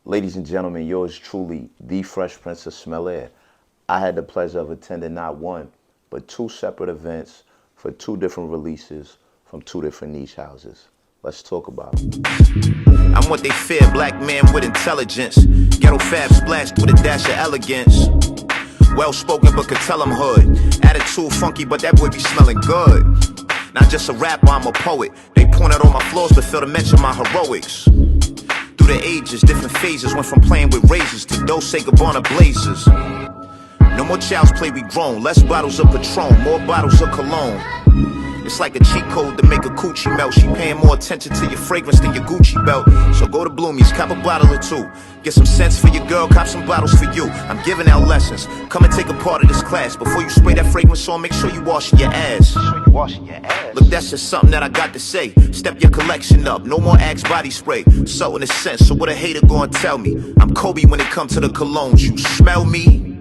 Ladies and gentlemen, yours truly, the Fresh Prince of Smell Air. I had the pleasure of attending not one, but two separate events for two different releases from two different niche houses. Let's talk about it. I'm what they fear, black man with intelligence. Ghetto fab splashed with a dash of elegance. Well spoken but could tell him hood. Attitude funky but that boy be smelling good. Not just a rapper, I'm a poet. They point out all my flaws but fail to mention my heroics. Through the ages, different phases. Went from playing with razors to Dolce Gabbana blazers. No more child's play, we grown. Less bottles of Patron, more bottles of cologne. It's like a cheat code to make a coochie melt. She paying more attention to your fragrance than your Gucci belt. So go to Bloomies, cop a bottle or two. Get some sense for your girl, cop some bottles for you. I'm giving out lessons. Come and take a part of this class. Before you spray that fragrance on, make sure you washing your ass. Look, that's just something that I got to say. Step your collection up, no more Axe body spray. So in a sense, so what a hater gonna tell me? I'm Kobe when it comes to the colognes. You smell me?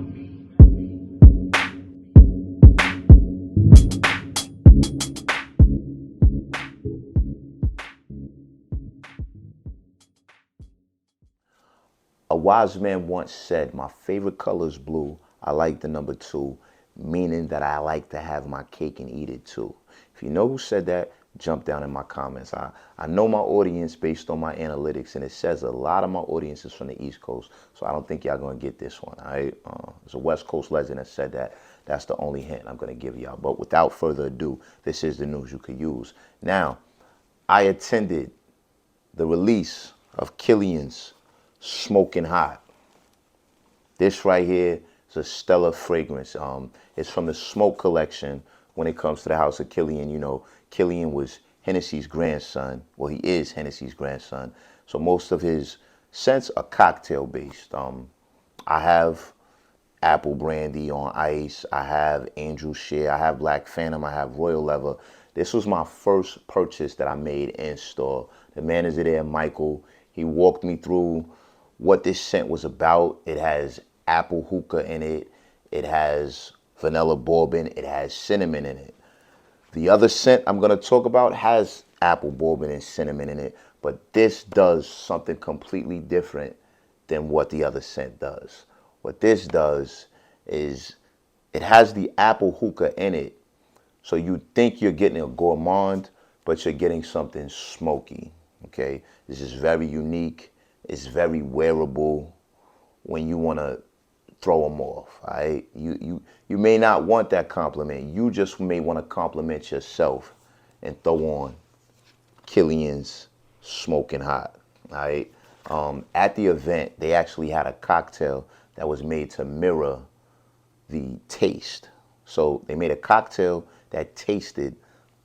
A wise man once said, my favorite color is blue. I like the number 2, meaning that I like to have my cake and eat it too. If you know who said that, jump down in my comments. I know my audience based on my analytics, and it says a lot of my audience is from the East Coast, so I don't think y'all gonna get this one. There's a West Coast legend that said that. That's the only hint I'm gonna give y'all. But without further ado, this is the news you could use. Now, I attended the release of Killian's Smoking Hot. This right here is a stellar fragrance. It's from the Smoke collection when it comes to the house of Kilian. You know, Kilian was Hennessy's grandson. Well, he is Hennessy's grandson. So most of his scents are cocktail based. I have apple brandy on ice. I have Angel Share. I have Black Phantom. I have Royal Leather. This was my first purchase that I made in store. The manager there, Michael, he walked me through what this scent was about. It has apple hookah in it. It has vanilla bourbon. It has cinnamon in it. The other scent I'm going to talk about has apple bourbon and cinnamon in it, but this does something completely different than what the other scent does. What this does is it has the apple hookah in it, so you think you're getting a gourmand, but you're getting something smoky. Okay, this is very unique. It's very wearable when you want to throw them off. All right, you may not want that compliment. You just may want to compliment yourself and throw on Killian's Smoking Hot. All right. At the event, they actually had a cocktail that was made to mirror the taste. So they made a cocktail that tasted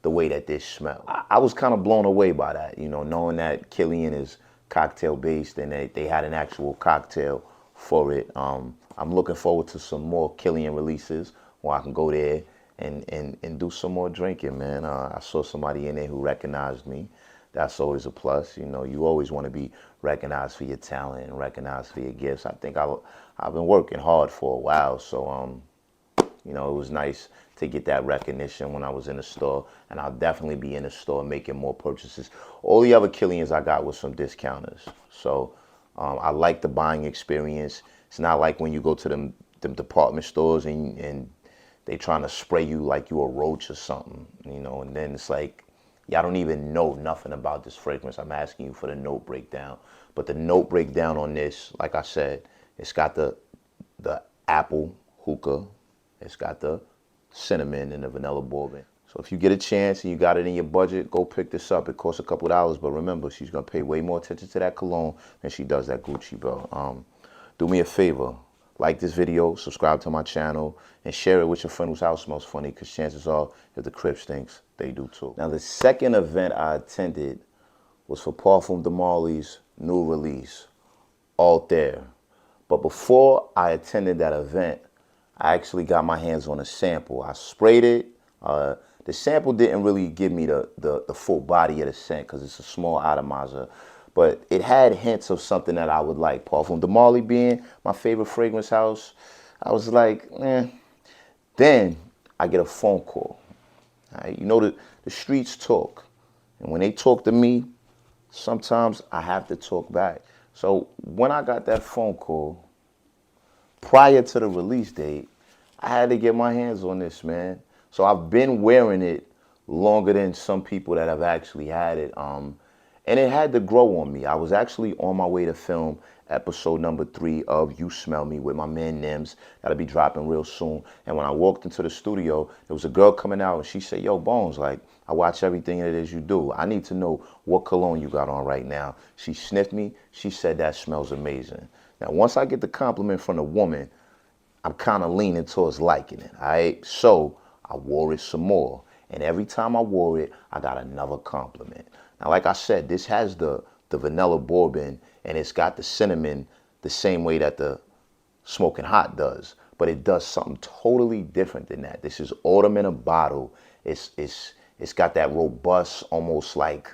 the way that this smelled. I was kind of blown away by that, you know, knowing that Kilian is cocktail based and they had an actual cocktail for it. I'm looking forward to some more Kilian releases where I can go there and do some more drinking, man. I saw somebody in there who recognized me. That's always a plus. You know, you always want to be recognized for your talent and recognized for your gifts. I think I've been working hard for a while, so you know, it was nice to get that recognition when I was in the store, and I'll definitely be in the store making more purchases. All the other Kilians I got was from discounters, so I like the buying experience. It's not like when you go to them department stores and they trying to spray you like you a roach or something, you know, and then it's like, y'all don't even know nothing about this fragrance. I'm asking you for the note breakdown. But the note breakdown on this, like I said, it's got the apple hookah. It's got the cinnamon and the vanilla bourbon. So if you get a chance and you got it in your budget, go pick this up. It costs a couple dollars, but remember, she's going to pay way more attention to that cologne than she does that Gucci belt. Do me a favor. Like this video, subscribe to my channel, and share it with your friend whose house smells funny, because chances are, if the crib stinks, they do too. Now, the second event I attended was for Parfum de Marlys' new release, Althair. But before I attended that event, I actually got my hands on a sample. I sprayed it. The sample didn't really give me the full body of the scent because it's a small atomizer. But it had hints of something that I would like. Parfum de Marly being my favorite fragrance house, I was like, eh. Then I get a phone call. Right? You know, the streets talk. And when they talk to me, sometimes I have to talk back. So when I got that phone call, prior to the release date, I had to get my hands on this, man. So I've been wearing it longer than some people that have actually had it. And it had to grow on me. I was actually on my way to film episode number 3 of You Smell Me with my man Nims. That'll be dropping real soon. And when I walked into the studio, there was a girl coming out and she said, "Yo, Bones, like, I watch everything it is you do. I need to know what cologne you got on right now." She sniffed me. She said, "That smells amazing." Now, once I get the compliment from the woman, I'm kind of leaning towards liking it, all right? So I wore it some more. And every time I wore it, I got another compliment. Now, like I said, this has the vanilla bourbon, and it's got the cinnamon the same way that the Smoking Hot does. But it does something totally different than that. This is autumn in a bottle. It's got that robust, almost like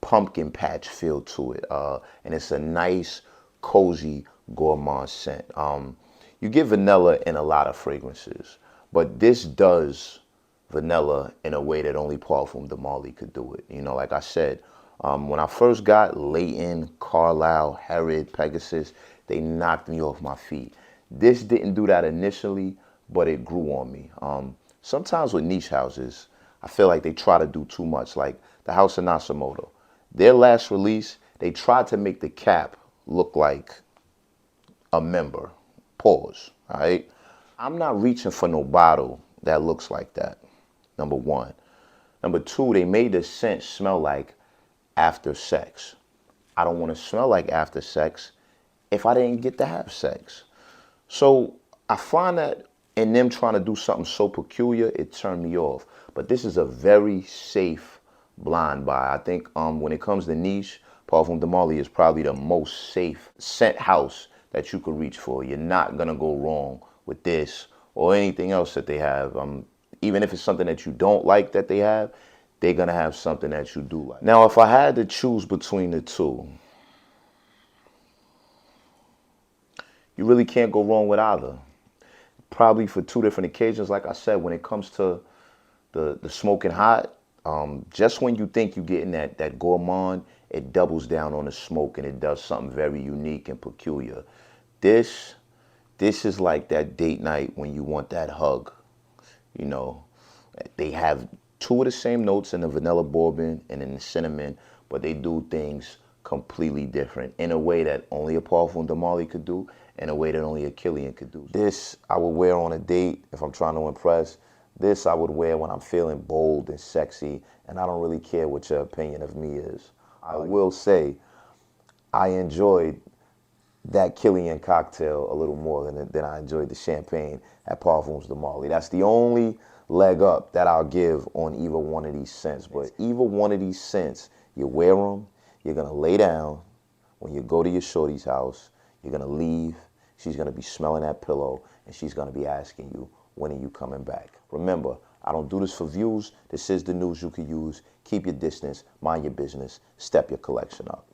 pumpkin patch feel to it. And it's a nice, cozy, gourmand scent. You get vanilla in a lot of fragrances, but this does vanilla in a way that only Parfum de Marly could do it. You know, like I said, when I first got Leighton, Carlisle, Herod, Pegasus, they knocked me off my feet. This didn't do that initially, but it grew on me. Sometimes with niche houses, I feel like they try to do too much, like the House of Nasamoto. Their last release, they tried to make the cap look like a member. Pause, all right? I'm not reaching for no bottle that looks like that, number one. Number two, they made the scent smell like after sex. I don't want to smell like after sex if I didn't get to have sex. So I find that in them trying to do something so peculiar, it turned me off. But this is a very safe blind buy. I think when it comes to niche, Parfum de Marly is probably the most safe scent house that you could reach for. You're not gonna go wrong with this or anything else that they have. Even if it's something that you don't like that they have, they're gonna have something that you do like. Now, if I had to choose between the two, you really can't go wrong with either. Probably for two different occasions. Like I said, when it comes to the Smoking Hot, just when you think you're getting that gourmand, it doubles down on the smoke and it does something very unique and peculiar. This is like that date night when you want that hug. You know, they have two of the same notes in the vanilla bourbon and in the cinnamon, but they do things completely different in a way that only a Parfum de Marly could do, in a way that only a Kilian could do. This I would wear on a date if I'm trying to impress. This I would wear when I'm feeling bold and sexy, and I don't really care what your opinion of me is. I will say I enjoyed that Killian cocktail a little more than I enjoyed the champagne at Parfums de Marly. That's the only leg up that I'll give on either one of these scents. But either one of these scents, you wear them, you're gonna lay down. When you go to your shorty's house, you're gonna leave. She's gonna be smelling that pillow, and she's gonna be asking you, when are you coming back? Remember, I don't do this for views. This is the news you can use. Keep your distance, mind your business, step your collection up.